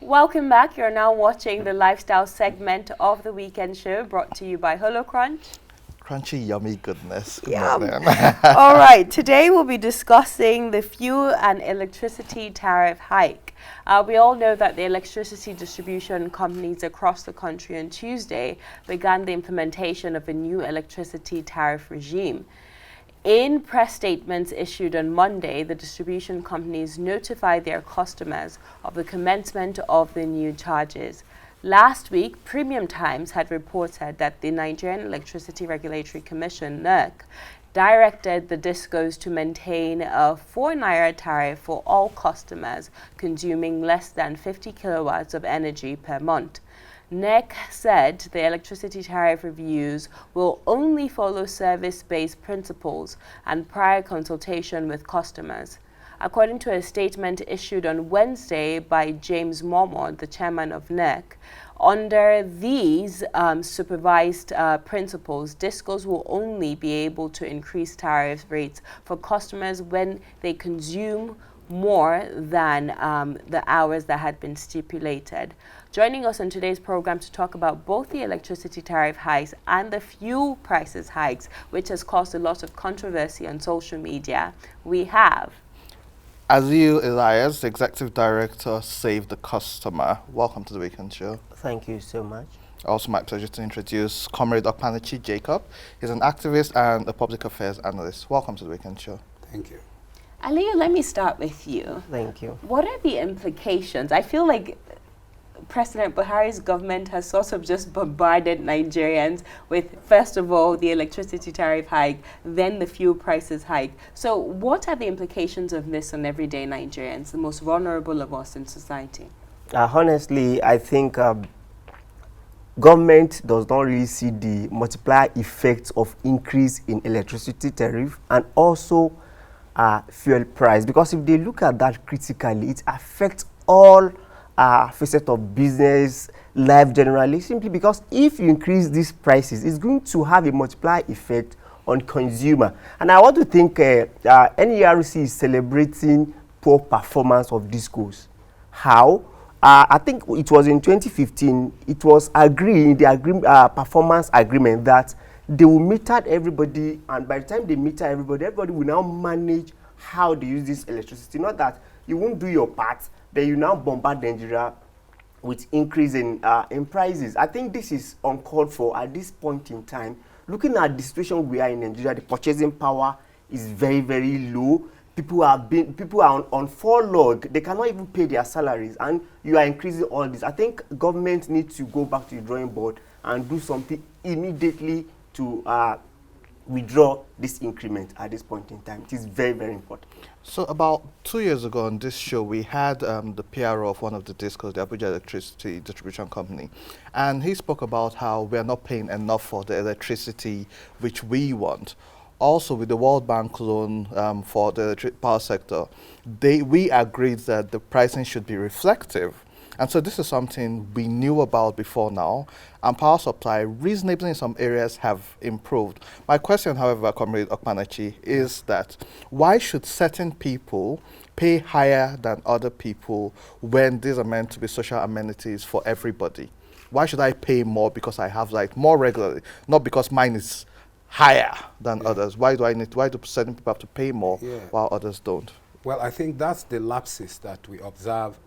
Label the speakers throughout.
Speaker 1: Welcome back. You're now watching the lifestyle segment of the weekend show brought to you by HoloCrunch.
Speaker 2: Crunchy, yummy goodness. Good
Speaker 1: Yum.
Speaker 2: morning.
Speaker 1: All right, today we'll be discussing the fuel and electricity tariff hike. We all know that the electricity distribution companies across the country on Tuesday began the implementation of a new electricity tariff regime. In press statements issued on Monday, the distribution companies notified their customers of the commencement of the new charges. Last week, Premium Times had reported that the Nigerian Electricity Regulatory Commission, NERC, directed the DISCOs to maintain a 4 naira tariff for all customers consuming less than 50 kilowatts of energy per month. NEC said the electricity tariff reviews will only follow service-based principles and prior consultation with customers. According to a statement issued on Wednesday by James Mormont, the chairman of NEC, under these supervised principles, DISCOs will only be able to increase tariff rates for customers when they consume more than the hours that had been stipulated. Joining us on today's program to talk about both the electricity tariff hikes and the fuel prices hikes, which has caused a lot of controversy on social media, we have
Speaker 2: Aliyu, Ilias, the Executive Director, Save the Customer. Welcome to the Weekend Show.
Speaker 3: Thank you so much.
Speaker 2: Also my pleasure to introduce Comrade Okpanachi Jacob. He's an activist and a public affairs analyst. Welcome to the Weekend Show.
Speaker 4: Thank you.
Speaker 1: Aliyu, let me start with you.
Speaker 3: Thank you.
Speaker 1: What are the implications? I feel like President Buhari's government has sort of just bombarded Nigerians with, first of all, the electricity tariff hike, then the fuel prices hike. So what are the implications of this on everyday Nigerians, the most vulnerable of us in society?
Speaker 3: Honestly, I think government does not really see the multiplier effects of increase in electricity tariff and also fuel price, because if they look at that critically, it affects all facets of business, life generally, simply because if you increase these prices, it's going to have a multiplier effect on consumer. And I want to think NERC is celebrating poor performance of DISCOs. How? I think it was in 2015, it was agreed in the performance agreement that they will meter everybody, and by the time they meter everybody, everybody will now manage how they use this electricity. Not that you won't do your part, then you now bombard Nigeria with increase in prices. I think this is uncalled for at this point in time. Looking at the situation we are in Nigeria, the purchasing power is very, very low. People are on furlough. They cannot even pay their salaries, and you are increasing all this. I think government needs to go back to the drawing board and do something immediately to withdraw this increment at this point in time. It is very, very important.
Speaker 2: So about 2 years ago on this show, we had the PRO of one of the DISCOs, the Abuja Electricity Distribution Company, and he spoke about how we are not paying enough for the electricity which we want. Also, with the World Bank loan for the electric power sector, we agreed that the pricing should be reflective. And so this is something we knew about before now, and power supply reasonably in some areas have improved. My question, however, Comrade Okpanachi, is that why should certain people pay higher than other people when these are meant to be social amenities for everybody? Why should I pay more because I have light more regularly, not because mine is higher than others? Why do certain people have to pay more while others don't?
Speaker 4: Well, I think that's the lapses that we observe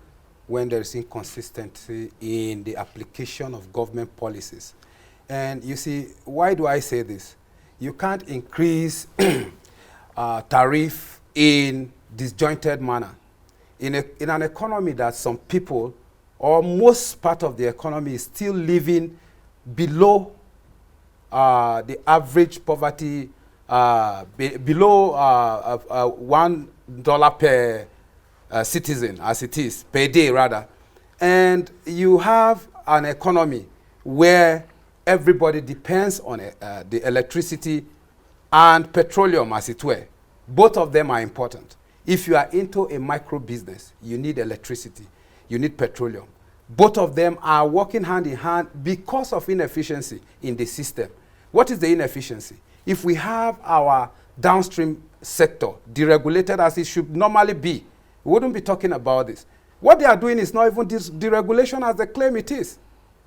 Speaker 4: when there is inconsistency in the application of government policies. And you see, why do I say this? You can't increase tariff in disjointed manner. In an economy that some people, or most part of the economy, is still living below the average poverty, below $1 per citizen, as it is, per day rather. And you have an economy where everybody depends on the electricity and petroleum, as it were. Both of them are important. If you are into a micro business, you need electricity, you need petroleum. Both of them are working hand in hand because of inefficiency in the system. What is the inefficiency? If we have our downstream sector deregulated as it should normally be, we wouldn't be talking about this. What they are doing is not even this deregulation as they claim it is.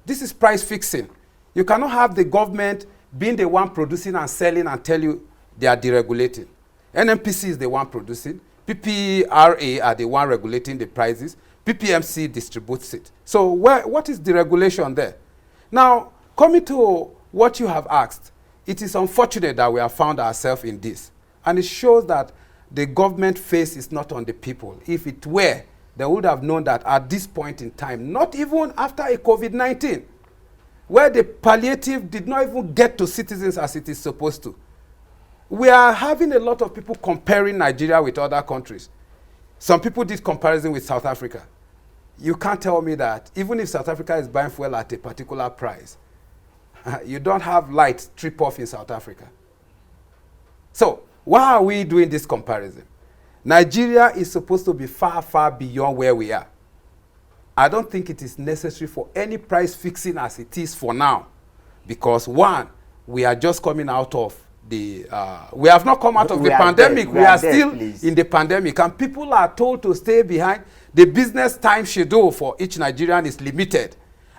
Speaker 4: This is price fixing. You cannot have the government being the one producing and selling and tell you they are deregulating. NMPC is the one producing. PPRA are the one regulating the prices. PPMC distributes it. So what is deregulation there? Now, coming to what you have asked, it is unfortunate that we have found ourselves in this. And it shows that the government face is not on the people. If it were, they would have known that at this point in time, not even after a COVID-19, where the palliative did not even get to citizens as it is supposed to. We are having a lot of people comparing Nigeria with other countries. Some people did comparison with South Africa. You can't tell me that even if South Africa is buying fuel at a particular price, you don't have light trip off in South Africa. So why are we doing this comparison? Nigeria is supposed to be far, far beyond where we are. I don't think it is necessary for any price fixing as it is for now. Because one, we are just coming out of the, we have not come out of the pandemic. We are still in the pandemic. And people are told to stay behind. The business time schedule for each Nigerian is limited.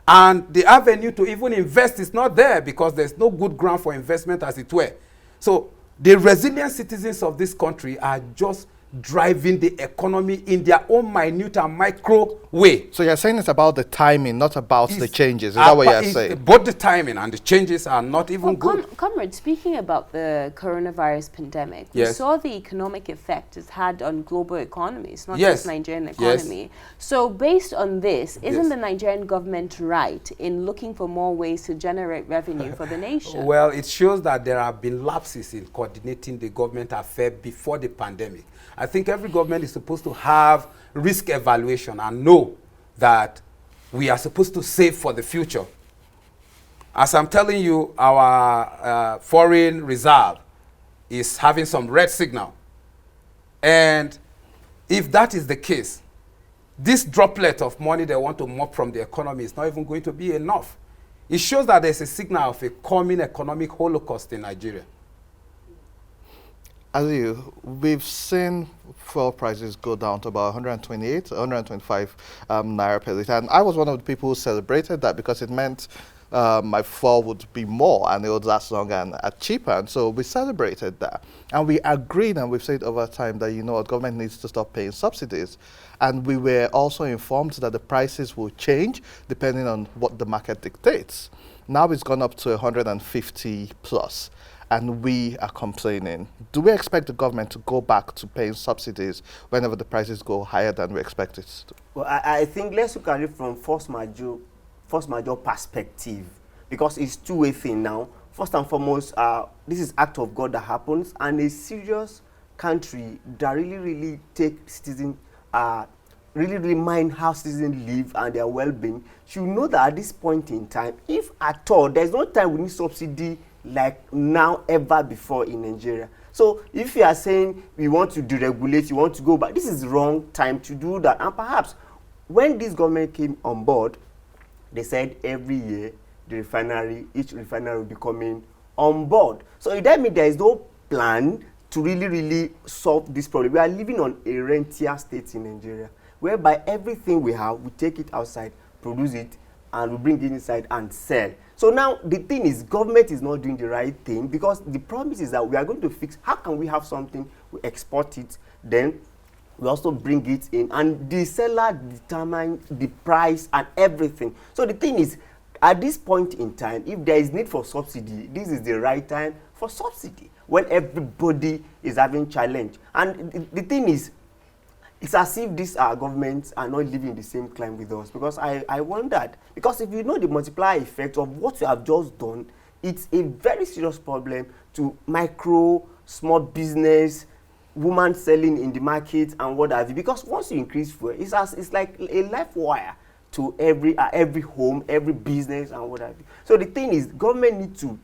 Speaker 4: And the avenue to even invest is not there because there's no good ground for investment as it were. So the resilient citizens of this country are just driving the economy in their own minute and micro way.
Speaker 2: So you're saying it's about the timing, not about the changes. Is that what you're saying?
Speaker 4: Both the timing and the changes are not even good.
Speaker 1: Comrade, speaking about the coronavirus pandemic, we saw the economic effect it's had on global economies, not just Nigerian economy. So based on this, isn't the Nigerian government right in looking for more ways to generate revenue for the nation?
Speaker 4: Well, it shows that there have been lapses in coordinating the government affair before the pandemic. I think every government is supposed to have risk evaluation and know that we are supposed to save for the future. As I'm telling you, our foreign reserve is having some red signal. And if that is the case, this droplet of money they want to mop from the economy is not even going to be enough. It shows that there's a signal of a coming economic holocaust in Nigeria.
Speaker 2: Aliyu, we've seen fuel prices go down to about 128, 125 naira per litre. And I was one of the people who celebrated that because it meant my fuel would be more and it would last longer and cheaper. And so we celebrated that. And we agreed, and we've said over time that, you know what, government needs to stop paying subsidies. And we were also informed that the prices will change depending on what the market dictates. Now it's gone up to 150 plus. And we are complaining. Do we expect the government to go back to paying subsidies whenever the prices go higher than we expect it to?
Speaker 3: Well, I think let's look at it from force majeure perspective, because it's two-way thing now. First and foremost, this is act of God that happens, and a serious country that really take citizens, really mind how citizens live and their well-being should know that at this point in time, if at all, there's no time we need subsidy like now ever before in Nigeria. So if you are saying we want to deregulate, you want to go back, this is the wrong time to do that. And perhaps when this government came on board, they said every year each refinery will be coming on board. So that means there is no plan to really solve this problem. We are living on a rentier state in Nigeria, whereby everything we have, we take it outside, produce it, and we bring it inside and sell. So now the thing is, government is not doing the right thing, because the promise is that we are going to fix, how can we have something, we export it, then we also bring it in, and the seller determines the price and everything. So the thing is, at this point in time, if there is need for subsidy, this is the right time for subsidy, when everybody is having challenge. And the thing is, it's as if these governments are not living the same climate with us, because I wondered, because if you know the multiplier effect of what you have just done, it's a very serious problem to micro, small business, women selling in the market and what have you. Because once you increase fuel, it's like a life wire to every home, every business and what have you. So the thing is, government need to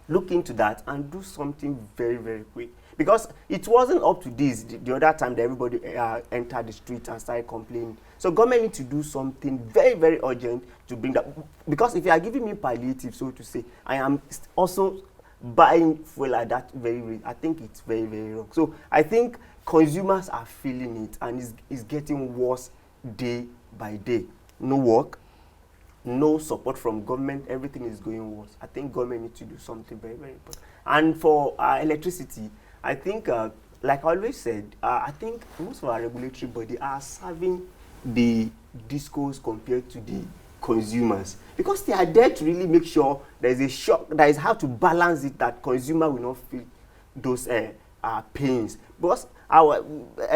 Speaker 3: look into that and do something very quick. Because it wasn't up to this the other time that everybody entered the street and started complaining. So government need to do something very urgent to bring that. Because if you are giving me palliative, so to say, I am also buying fuel at that very rate. I think it's very wrong. So I think consumers are feeling it, and it's getting worse day by day. No work, no support from government, everything is going worse. I think government needs to do something very, very important. And for electricity, I think, like I always said, I think most of our regulatory body are serving the discos compared to the consumers, because they are there to really make sure there is a shock, there is how to balance it, that consumer will not feel those pains. Because our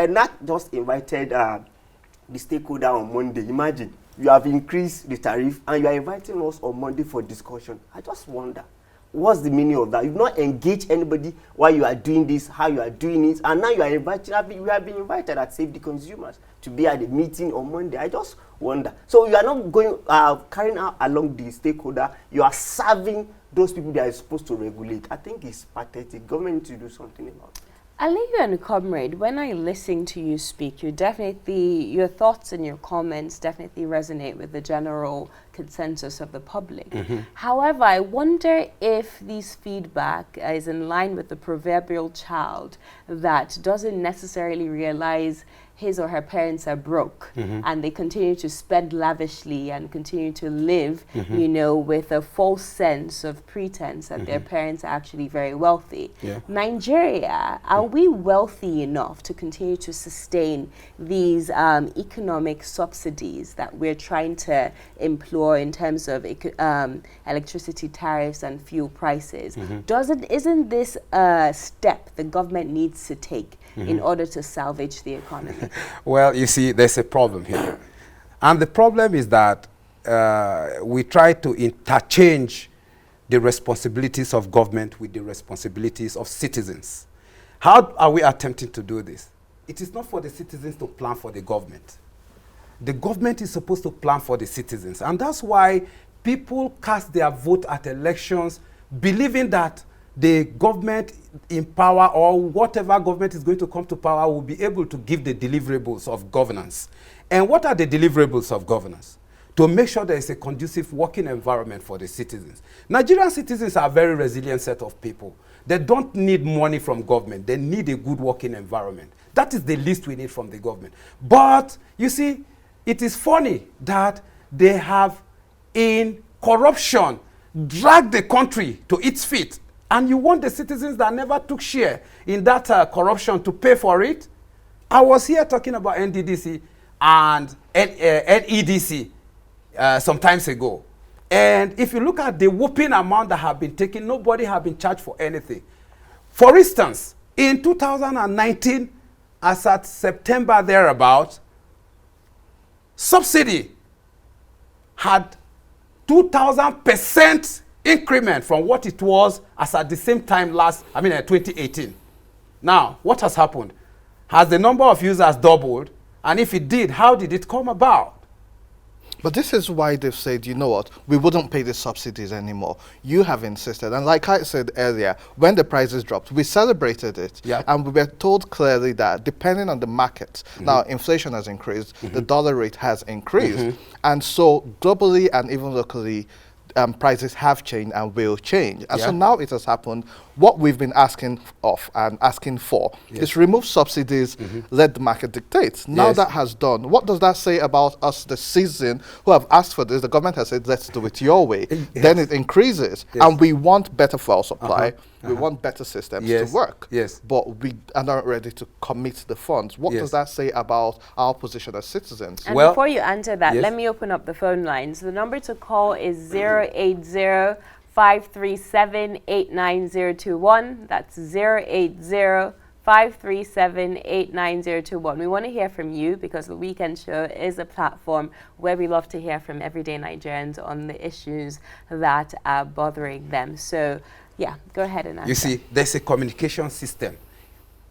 Speaker 3: NAC just invited the stakeholder on Monday. Imagine, you have increased the tariff and you are inviting us on Monday for discussion. I just wonder, what's the meaning of that? You've not engaged anybody while you are doing this, how you are doing it, and now you are inviting, we have been invited at Save the Consumers to be at the meeting on Monday. I just wonder. So you are not going, carrying out along the stakeholder, you are serving those people that are supposed to regulate. I think it's pathetic. Government needs to do something about it.
Speaker 1: Aliyu and Comrade, when I listen to you speak, your thoughts and your comments definitely resonate with the general consensus of the public. However, I wonder if this feedback is in line with the proverbial child that doesn't necessarily realize his or her parents are broke and they continue to spend lavishly and continue to live, you know, with a false sense of pretense that their parents are actually very wealthy. Nigeria, are we wealthy enough to continue to sustain these economic subsidies that we're trying to employ in terms of electricity tariffs and fuel prices? Isn't this a step the government needs to take in order to salvage the economy?
Speaker 4: Well, you see, there's a problem here. And the problem is that we try to interchange the responsibilities of government with the responsibilities of citizens. How are we attempting to do this? It is not for the citizens to plan for the government. The government is supposed to plan for the citizens. And that's why people cast their vote at elections believing that the government in power, or whatever government is going to come to power, will be able to give the deliverables of governance. And what are the deliverables of governance? To make sure there is a conducive working environment for the citizens. Nigerian citizens are a very resilient set of people. They don't need money from government. They need a good working environment. That is the least we need from the government. But, you see, it is funny that they have, in corruption, dragged the country to its feet. And you want the citizens that never took share in that corruption to pay for it? I was here talking about NDDC and NEDC some times ago. And if you look at the whooping amount that have been taken, nobody have been charged for anything. For instance, in 2019, as at September thereabout, subsidy had 2,000% increment from what it was as at the same time 2018. Now, what has happened? Has the number of users doubled? And if it did, how did it come about?
Speaker 2: But this is why they've said, you know what, we wouldn't pay the subsidies anymore. You have insisted. And like I said earlier, when the prices dropped, we celebrated it. And we were told clearly that depending on the market, now inflation has increased, the dollar rate has increased. And so globally and even locally, prices have changed and will change. And so now it has happened. What we've been asking of and asking for is remove subsidies, let the market dictate. Now that has done, what does that say about us, the citizen, who have asked for this? The government has said, let's do it your way. Then it increases. And we want better fuel supply. We want better systems to work. But we are not ready to commit the funds. What does that say about our position as citizens?
Speaker 1: And before you answer that, let me open up the phone lines. The number to call is 080-537-89021. That's 080-537-89021. We want to hear from you because the Weekend Show is a platform where we love to hear from everyday Nigerians on the issues that are bothering them. So, yeah, go ahead and answer.
Speaker 4: You see, there's a communication system.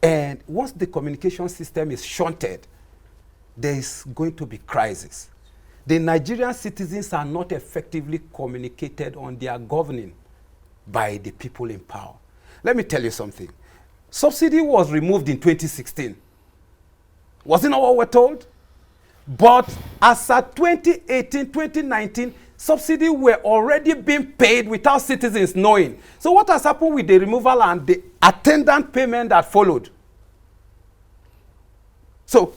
Speaker 4: And once the communication system is shunted, there is going to be crisis. The Nigerian citizens are not effectively communicated on their governing by the people in power. Let me tell you something. Subsidy was removed in 2016. Wasn't that what we're told? But as at 2018, 2019, subsidy were already being paid without citizens knowing. So what has happened with the removal and the attendant payment that followed? So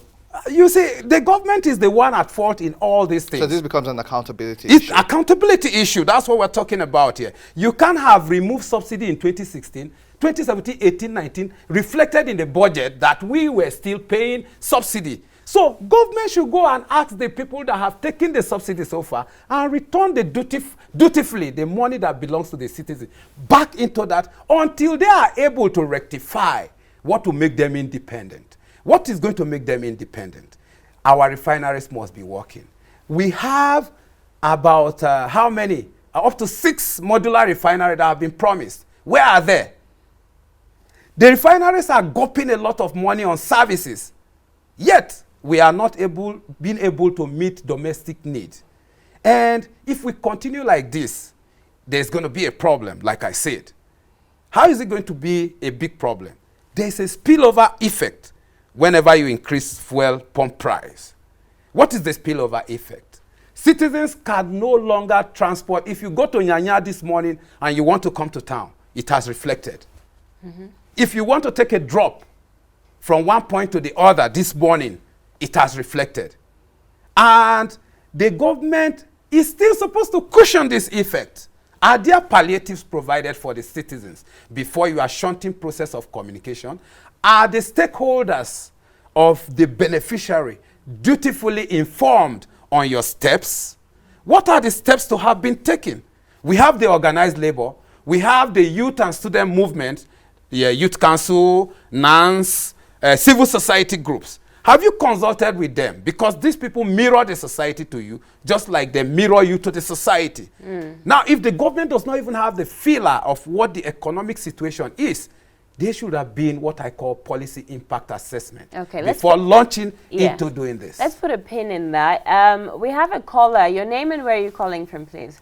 Speaker 4: You see, the government is the one at fault in all these things.
Speaker 2: So this becomes an accountability
Speaker 4: It's
Speaker 2: issue.
Speaker 4: accountability issue. That's what we're talking about here. You can't have removed subsidy in 2016, 2017, 18, 19, reflected in the budget that we were still paying subsidy. So government should go and ask the people that have taken the subsidy so far and return the dutifully the money that belongs to the citizen back into that until they are able to rectify what will make them independent. What is going to make them independent? Our refineries must be working. We have about how many? Up to 6 modular refineries that have been promised. Where are they? The refineries are gulping a lot of money on services. Yet, we are not being able to meet domestic needs. And if we continue like this, there's going to be a problem, like I said. How is it going to be a big problem? There's a spillover effect whenever you increase fuel pump price. What is the spillover effect? Citizens can no longer transport. If you go to Nyanya this morning and you want to come to town, it has reflected. If you want to take a drop from one point to the other this morning, it has reflected. And the government is still supposed to cushion this effect. Are there palliatives provided for the citizens before you are shunting process of communication? Are the stakeholders of the beneficiary dutifully informed on your steps? What are the steps to have been taken? We have the organized labor. We have the youth and student movement, the youth council, NANS, civil society groups. Have you consulted with them? Because these people mirror the society to you, just like they mirror you to the society. Now, if the government does not even have the feeler of what the economic situation is, there should have been what I call policy impact assessment before launching into doing this.
Speaker 1: Let's put a pin in that. We have a caller. Your name and where are you calling from, please?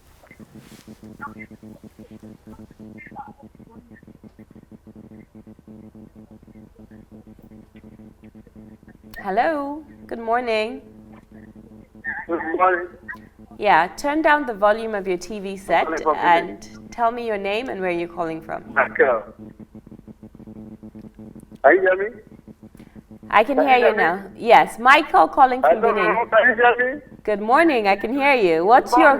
Speaker 1: Hello. Good morning.
Speaker 5: Good morning.
Speaker 1: Yeah, turn down the volume of your TV set and tell me your name and where you're calling from.
Speaker 5: Michael. Can you hear me?
Speaker 1: I can hear you now. Yes, Michael calling from
Speaker 5: Hello,
Speaker 1: Benin.
Speaker 5: can you hear me?
Speaker 1: Good morning. I can hear you. What's your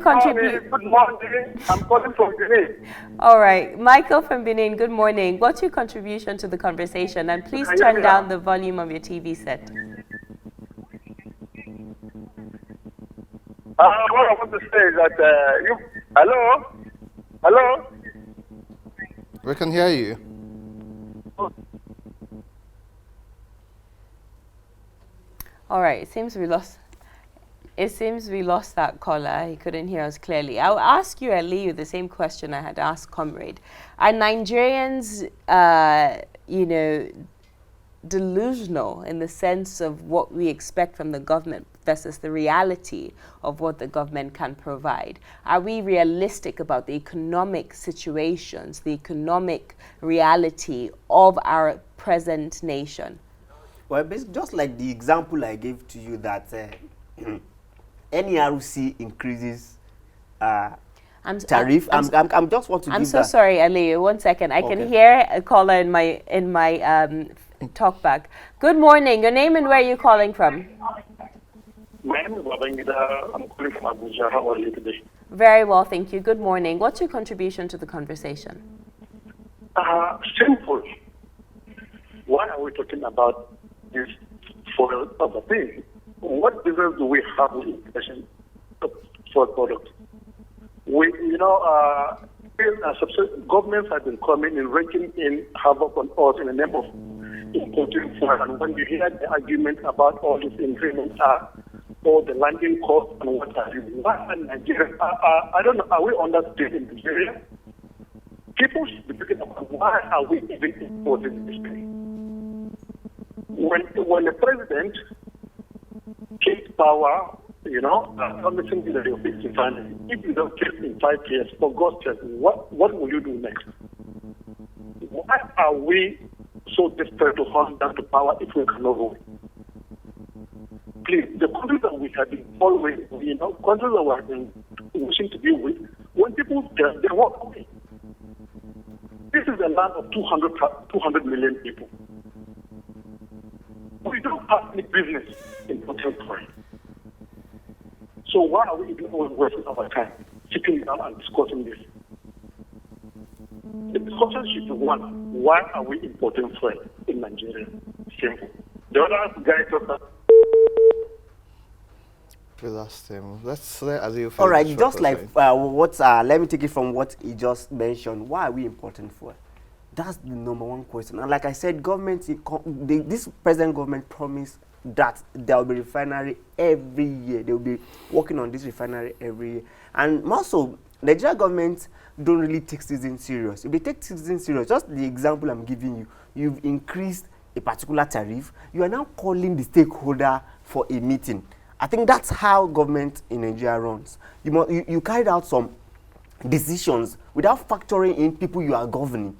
Speaker 1: contribution?
Speaker 5: Good morning. I'm calling from Benin.
Speaker 1: All right, Michael from Benin. Good morning. What's your contribution to the conversation? And please turn down the volume of your TV set.
Speaker 5: What I want to say is that hello.
Speaker 2: We can hear you.
Speaker 1: All right, it seems we lost that caller. He couldn't hear us clearly. I'll ask you, Aliyu, the same question I had asked Comrade. Are Nigerians, delusional in the sense of what we expect from the government versus the reality of what the government can provide? Are we realistic about the economic situations, the economic reality of our present nation?
Speaker 3: Well, just like the example I gave to you that NERC increases tariff. I'm just want to.
Speaker 1: I'm so sorry, Aliyu. 1 second. I can hear a caller in my talk back. Good morning. Your name and where are you calling from?
Speaker 5: My name is Babangida. I'm calling from Abuja. How are you today?
Speaker 1: Very well, thank you. Good morning. What's your contribution to the conversation?
Speaker 5: Simple. Why are we talking about this for other things? What business do we have with inflation for products? Governments have been coming and raking in havoc on us in the name of importing food. And when you hear the argument about all these increments or the landing cost and what have you, why are Nigerians? I don't know. Are we understating Nigeria? People should be thinking about why are we even importing this thing? When the president takes power, promising that he'll fix the finance. If you don't fix in 5 years, for God's sake, what will you do next? Why are we so desperate to hold down to power if we cannot rule? Please, the countries that we have been following, countries that we have been wishing to be with, when people they walk away. This is a land of 200 million people. We don't have any business in contemporary. So why are we even wasting our time sitting down and discussing this? The discussion should be one, why are we importing fuel in Nigeria? Simple. The other guy talked about
Speaker 2: We lost him. Let's let Aliyu finish.
Speaker 3: All right,
Speaker 2: what
Speaker 3: just
Speaker 2: was
Speaker 3: like
Speaker 2: saying.
Speaker 3: let me take it from what he just mentioned. Why are we importing fuel? That's the number one question. And like I said, this present government promised that there will be refinery every year. They will be working on this refinery every year. And also, the Nigeria government don't really take citizens serious. If they take citizens serious, just the example I'm giving you, you've increased a particular tariff, you are now calling the stakeholder for a meeting. I think that's how government in Nigeria runs. You carried out some decisions without factoring in people you are governing.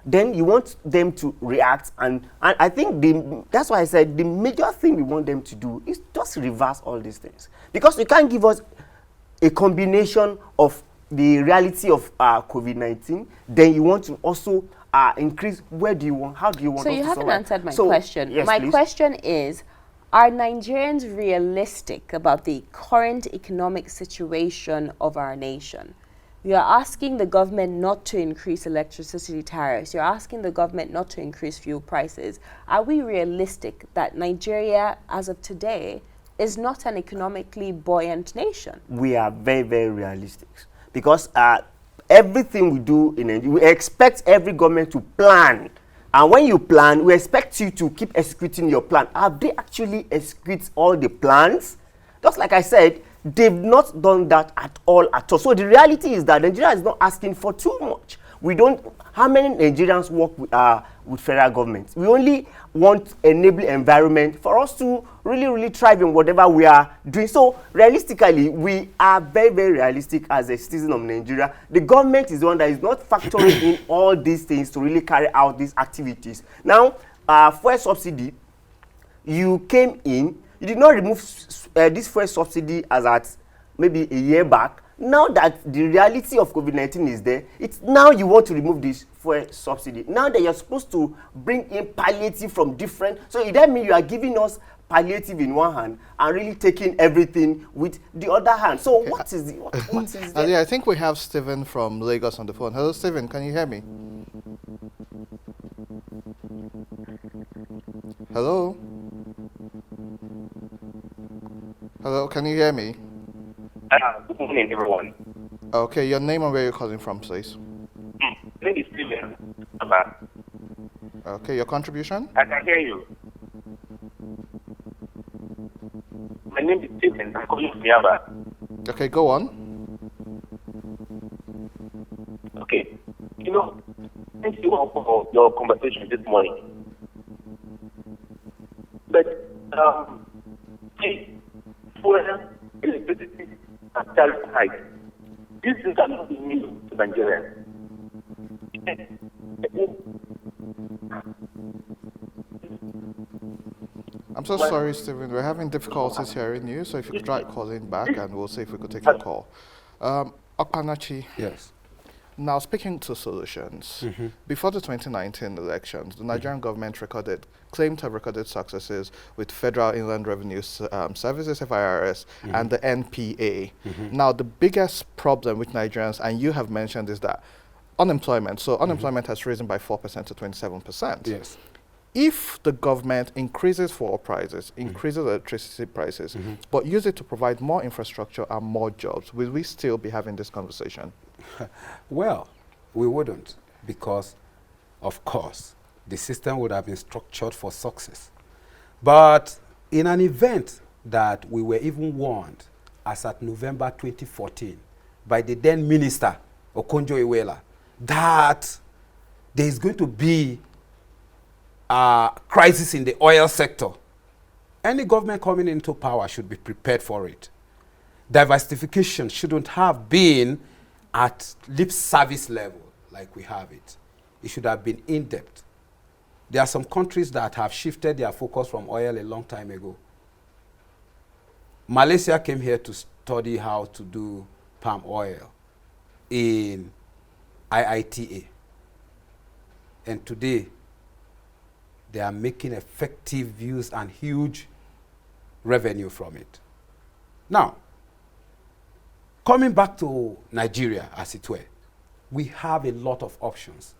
Speaker 3: Then you want them to react, and I think that's why I said the major thing we want them to do is just reverse all these things. Because you can't give us a combination of the reality of COVID-19, then you want to also increase, how do you want
Speaker 1: so
Speaker 3: us to survive?
Speaker 1: So you haven't answered my question.
Speaker 3: Yes,
Speaker 1: my
Speaker 3: please.
Speaker 1: question is, are Nigerians realistic about the current economic situation of our nation? You're asking the government not to increase electricity tariffs. You're asking the government not to increase fuel prices. Are we realistic that Nigeria, as of today, is not an economically buoyant nation?
Speaker 3: We are very, very realistic. Because everything we do in Nigeria, we expect every government to plan. And when you plan, we expect you to keep executing your plan. Have they actually executed all the plans? Just like I said, they've not done that at all. So the reality is that Nigeria is not asking for too much. How many Nigerians work with federal government? We only want enabling environment for us to really, really thrive in whatever we are doing. So realistically, we are very, very realistic as a citizen of Nigeria. The government is the one that is not factoring in all these things to really carry out these activities. Now, fuel subsidy, you came in, you did not remove this fuel subsidy as at maybe a year back. Now that the reality of COVID-19 is there, it's now you want to remove this fuel subsidy. Now that you're supposed to bring in palliative from different, so it that means you are giving us palliative in one hand and really taking everything with the other hand. So okay. What is
Speaker 2: that? I think we have Stephen from Lagos on the phone. Hello, Stephen, can you hear me? Hello? Hello, can you hear me?
Speaker 6: Good morning, everyone.
Speaker 2: Okay, your name and where you're calling from, please.
Speaker 6: My name is Steven.
Speaker 2: Okay, your contribution?
Speaker 6: I can hear you. My name is Steven. I'm calling from Yaba.
Speaker 2: Okay, go on.
Speaker 6: Okay. Thank you all for your conversation this morning. But, fuel, electricity, and tariff hike. This is not new to Nigeria.
Speaker 2: I'm so sorry, Stephen. We're having difficulties hearing you, so if you could try calling back and we'll see if we could take your call. Okpanachi.
Speaker 4: Yes.
Speaker 2: Now, speaking to solutions, before the 2019 elections, the Nigerian government claimed to have recorded successes with Federal Inland Revenue Services, FIRS, and the NPA. Now, the biggest problem with Nigerians, and you have mentioned, is that unemployment. So unemployment has risen by 4% to 27%.
Speaker 4: Yes.
Speaker 2: If the government increases fuel prices, increases electricity prices, but use it to provide more infrastructure and more jobs, will we still be having this conversation?
Speaker 4: Well, we wouldn't, because, of course, the system would have been structured for success. But in an event that we were even warned, as at November 2014, by the then minister, Okonjo-Iweala, that there is going to be a crisis in the oil sector, any government coming into power should be prepared for it. Diversification shouldn't have been at lip service level like we have it. It should have been in-depth. There are some countries that have shifted their focus from oil a long time ago. Malaysia came here to study how to do palm oil in IITA. And today, they are making effective use and huge revenue from it. Now, coming back to Nigeria, as it were, we have a lot of options.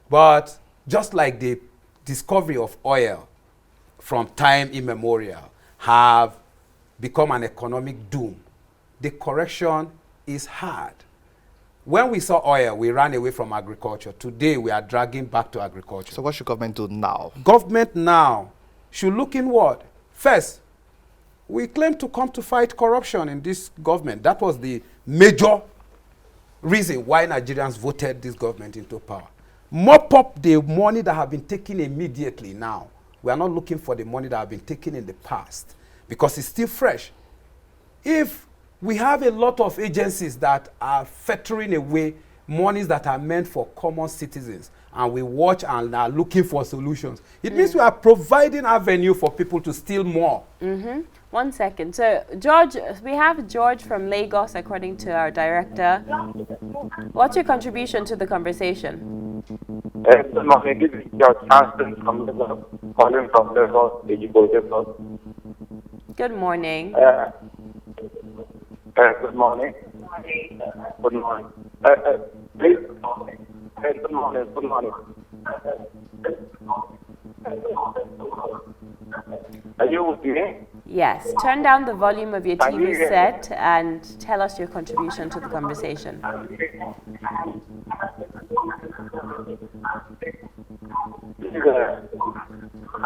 Speaker 4: But just like the discovery of oil from time immemorial have become an economic doom, the correction is hard. When we saw oil, we ran away from agriculture. Today, we are dragging back to agriculture.
Speaker 2: So what should government do now?
Speaker 4: Government now should look inward. First, we claim to come to fight corruption in this government. That was the major reason why Nigerians voted this government into power. Mop up the money that have been taken immediately now. We are not looking for the money that have been taken in the past because it's still fresh. If we have a lot of agencies that are fettering away monies that are meant for common citizens, and we watch and are looking for solutions, it means we are providing avenue for people to steal more.
Speaker 1: 1 second. So, George, we have George from Lagos, according to our director. What's your contribution to the conversation?
Speaker 6: Good morning. This is George Hanston from Lagos, calling from Lagos, Lagos.
Speaker 1: Good morning.
Speaker 6: Good morning. Good morning. Please. Good morning. Good morning. Are you with me?
Speaker 1: Yes. Turn down the volume of your
Speaker 6: Can you
Speaker 1: TV
Speaker 6: hear me?
Speaker 1: set and tell us your contribution to the conversation.
Speaker 6: I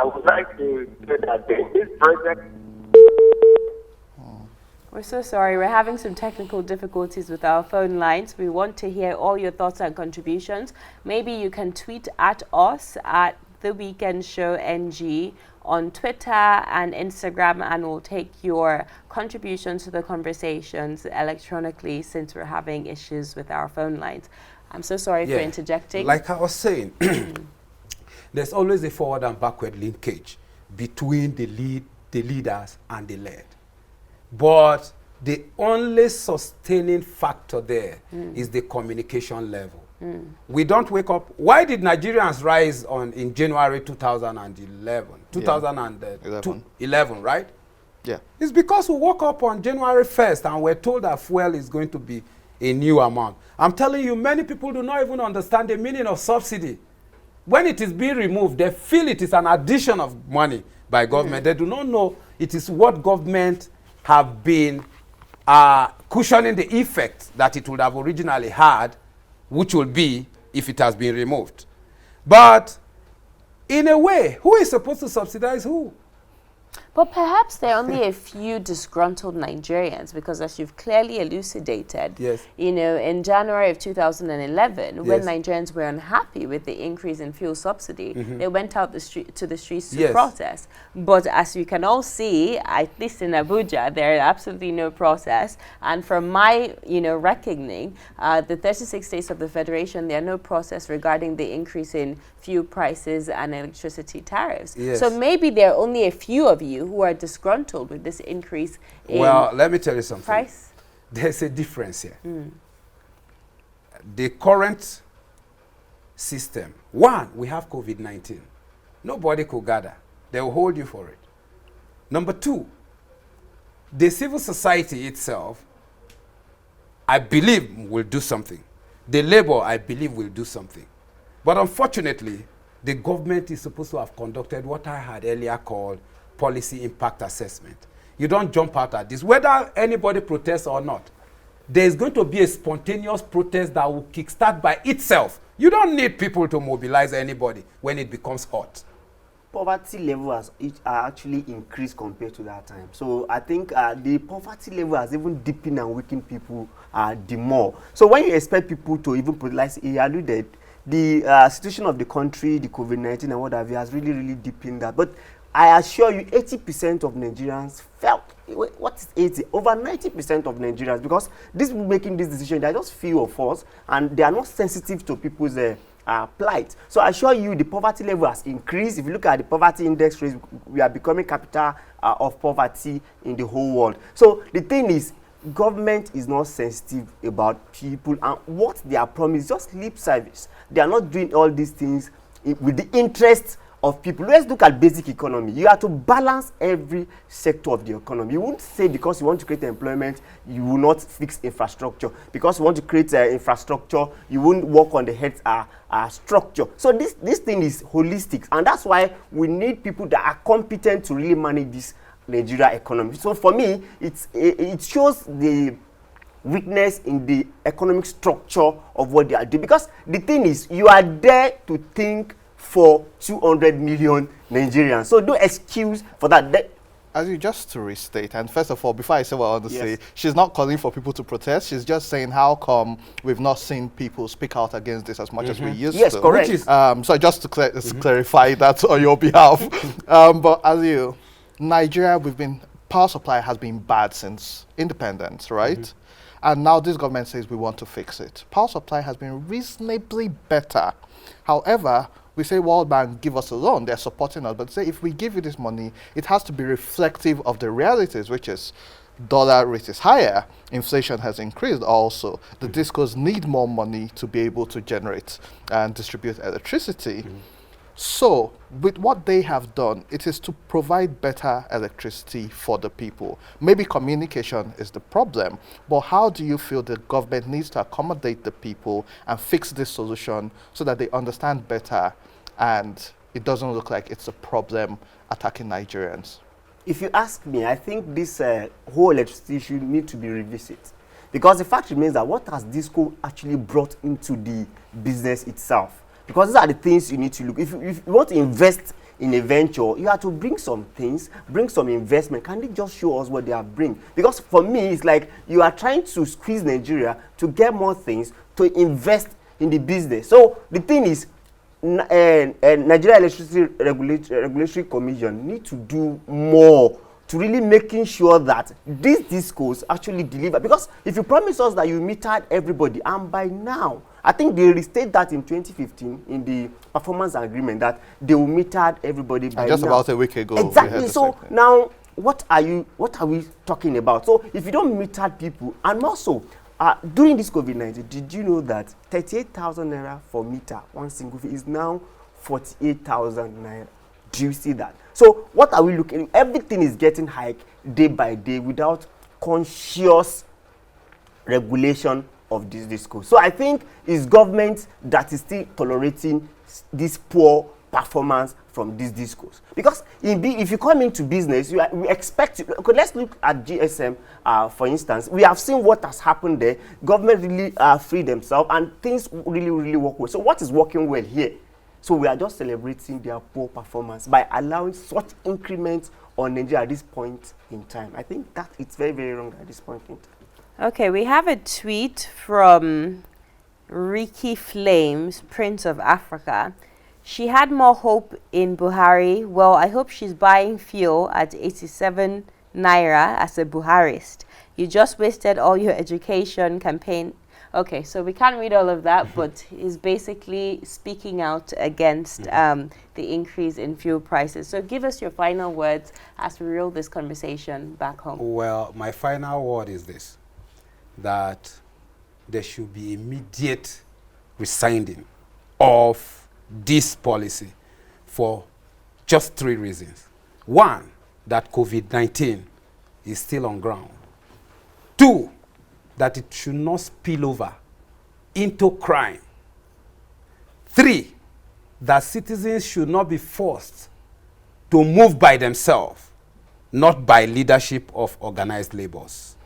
Speaker 6: would like to say that this project.
Speaker 1: We're so sorry. We're having some technical difficulties with our phone lines. We want to hear all your thoughts and contributions. Maybe you can tweet at us at The Weekend Show NG on Twitter and Instagram, and we'll take your contributions to the conversations electronically since we're having issues with our phone lines. I'm so sorry for interjecting.
Speaker 4: Like I was saying, there's always a forward and backward linkage between the leaders and the led. But the only sustaining factor there is the communication level. We don't wake up. Why did Nigerians rise in January 2011? 2011, right?
Speaker 2: Yeah.
Speaker 4: It's because we woke up on January 1st and we're told that fuel is going to be a new amount. I'm telling you, many people do not even understand the meaning of subsidy. When it is being removed, they feel it is an addition of money by government. They do not know it is what government have been cushioning the effect that it would have originally had, which will be if it has been removed. But in a way, who is supposed to subsidize who?
Speaker 1: But perhaps there are only a few disgruntled Nigerians, because as you've clearly elucidated,
Speaker 4: Yes.
Speaker 1: you know, in January of 2011, when
Speaker 4: Yes.
Speaker 1: Nigerians were unhappy with the increase in fuel subsidy, they went out to the streets to
Speaker 4: Yes.
Speaker 1: protest. But as you can all see, at least in Abuja, there is absolutely no process. And from my, reckoning, the 36 states of the Federation, there are no process regarding the increase in fuel prices and electricity tariffs.
Speaker 4: Yes.
Speaker 1: So maybe there are only a few of you who are disgruntled with this increase in
Speaker 4: Well, let me tell you something.
Speaker 1: price.
Speaker 4: There's a difference here. The current system, one, we have COVID-19. Nobody could gather. They will hold you for it. Number two, the civil society itself, I believe, will do something. The labor, I believe, will do something. But unfortunately, the government is supposed to have conducted what I had earlier called policy impact assessment. You don't jump out at this. Whether anybody protests or not, there is going to be a spontaneous protest that will kickstart by itself. You don't need people to mobilize anybody when it becomes hot.
Speaker 3: Poverty level has actually increased compared to that time. So I think the poverty level has even deepened and weakened people the more. So when you expect people to even politize, he alluded, the situation of the country, the COVID-19 and what have you, has really, really deepened that. But I assure you, 80% of Nigerians felt, what is 80? Over 90% of Nigerians, because these people making this decision, they are just few of us, and they are not sensitive to people's plight. So I assure you, the poverty level has increased. If you look at the poverty index rate, we are becoming capital of poverty in the whole world. So the thing is, government is not sensitive about people, and what they are promised, just lip service. They are not doing all these things with the interest of people. Let's look at basic economy. You have to balance every sector of the economy. You won't say because you want to create employment, you will not fix infrastructure. Because you want to create infrastructure, you won't work on the health structure. So this thing is holistic, and that's why we need people that are competent to really manage this Nigeria economy. So for me, it shows the weakness in the economic structure of what they are doing. Because the thing is, you are there to think for 200 million Nigerians. So no excuse for that.
Speaker 2: As you just to restate, and first of all, before I say what I want to
Speaker 3: Yes.
Speaker 2: say, she's not calling for people to protest. She's just saying how come we've not seen people speak out against this as much as we used
Speaker 3: Yes,
Speaker 2: to.
Speaker 3: correct.
Speaker 4: Which is
Speaker 2: So just to clarify that on your behalf. But as you, Nigeria, power supply has been bad since independence, right? And now this government says we want to fix it. Power supply has been reasonably better. However, we say World Bank give us a loan, they're supporting us, but say if we give you this money, it has to be reflective of the realities, which is dollar rate is higher, inflation has increased also. The discos need more money to be able to generate and distribute electricity. So, with what they have done, it is to provide better electricity for the people. Maybe communication is the problem, but how do you feel the government needs to accommodate the people and fix this solution so that they understand better and it doesn't look like it's a problem attacking Nigerians?
Speaker 3: If you ask me, I think this whole electricity issue need to be revisited. Because the fact remains that what has DISCO actually brought into the business itself? Because these are the things you need to look. If you want to invest in a venture, you have to bring some things, bring some investment. Can they just show us what they have bring? Because for me, it's like you are trying to squeeze Nigeria to get more things to invest in the business. So the thing is, Nigeria Electricity Regulatory Commission need to do more to really making sure that these discos actually deliver. Because if you promise us that you metered everybody, and by now, I think they restate that in 2015 in the performance agreement that they will meter everybody by
Speaker 2: just
Speaker 3: now.
Speaker 2: about a week ago.
Speaker 3: Exactly. So now, what are we talking about? So if you don't meter people, and also during this COVID-19, did you know that 38,000 naira for meter, one single fee, is now 48,000 naira? Do you see that? So what are we looking? Everything is getting hiked day by day without conscious regulation of this disco. So I think it's government that is still tolerating this poor performance from these discos. Because if you come into business, we expect it. Okay, let's look at GSM, for instance. We have seen what has happened there. Government really freed themselves and things really work well. So what is working well here? So we are just celebrating their poor performance by allowing such increments on Nigeria at this point in time. I think that it's very wrong at this point in time.
Speaker 1: Okay, we have a tweet from Ricky Flames, Prince of Africa. She had more hope in Buhari. Well, I hope she's buying fuel at 87 naira as a Buharist. You just wasted all your education campaign. Okay, so we can't read all of that, but he's basically speaking out against the increase in fuel prices. So give us your final words as we reel this conversation back home.
Speaker 4: Well, my final word is this, that there should be immediate rescinding of this policy for just 3 reasons. 1, that COVID-19 is still on ground. 2, that it should not spill over into crime. 3, that citizens should not be forced to move by themselves, not by leadership of organized labors,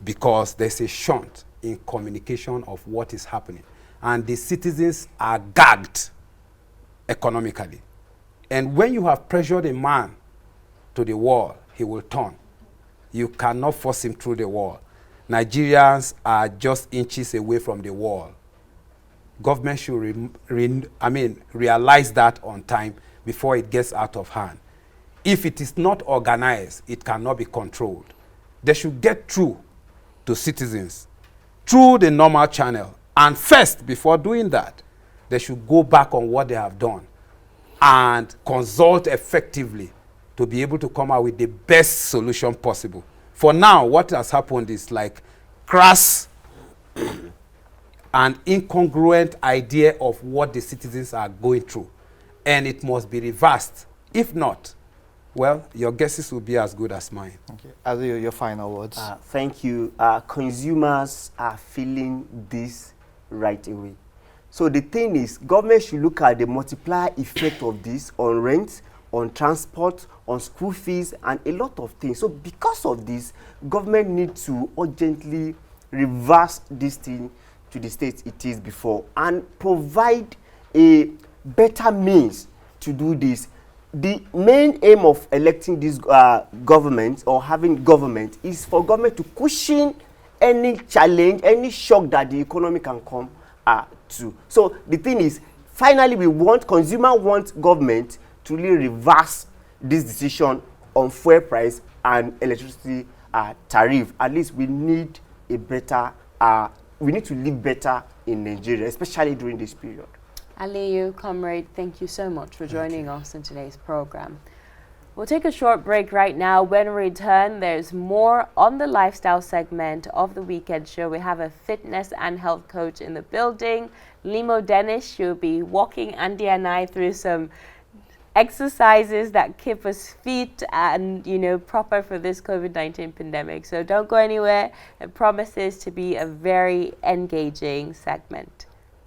Speaker 4: because there's a shunt in communication of what is happening. And the citizens are gagged economically. And when you have pressured a man to the wall, he will turn. You cannot force him through the wall. Nigerians are just inches away from the wall. Government should realize that on time before it gets out of hand. If it is not organized, it cannot be controlled. They should get through to citizens through the normal channel. And first, before doing that, they should go back on what they have done and consult effectively to be able to come out with the best solution possible. For now, what has happened is like crass and incongruent idea of what the citizens are going through. and it must be reversed. If not, well, your guesses will be as good as mine.
Speaker 2: Okay. Aliyu, your final words.
Speaker 3: Thank you. Consumers are feeling this right away. So the thing is, government should look at the multiplier effect of this on rent, on transport, on school fees, and a lot of things. So because of this, government needs to urgently reverse this thing to the state it is before and provide a better means to do this. The main aim of electing this government or having government is for government to cushion any challenge, any shock that the economy can come to. So the thing is, finally, consumer want government to really reverse this decision on fuel price and electricity tariff. At least we need a better, we need to live better in Nigeria, especially during this period.
Speaker 1: Aliyu, comrade, thank you so much for joining us in today's program. We'll take a short break right now. When we return, there's more on the lifestyle segment of the weekend show. We have a fitness and health coach in the building, Limo Dennis. She'll be walking Andy and I through some exercises that keep us fit and, you know, proper for this COVID-19 pandemic. So don't go anywhere. It promises to be a very engaging segment.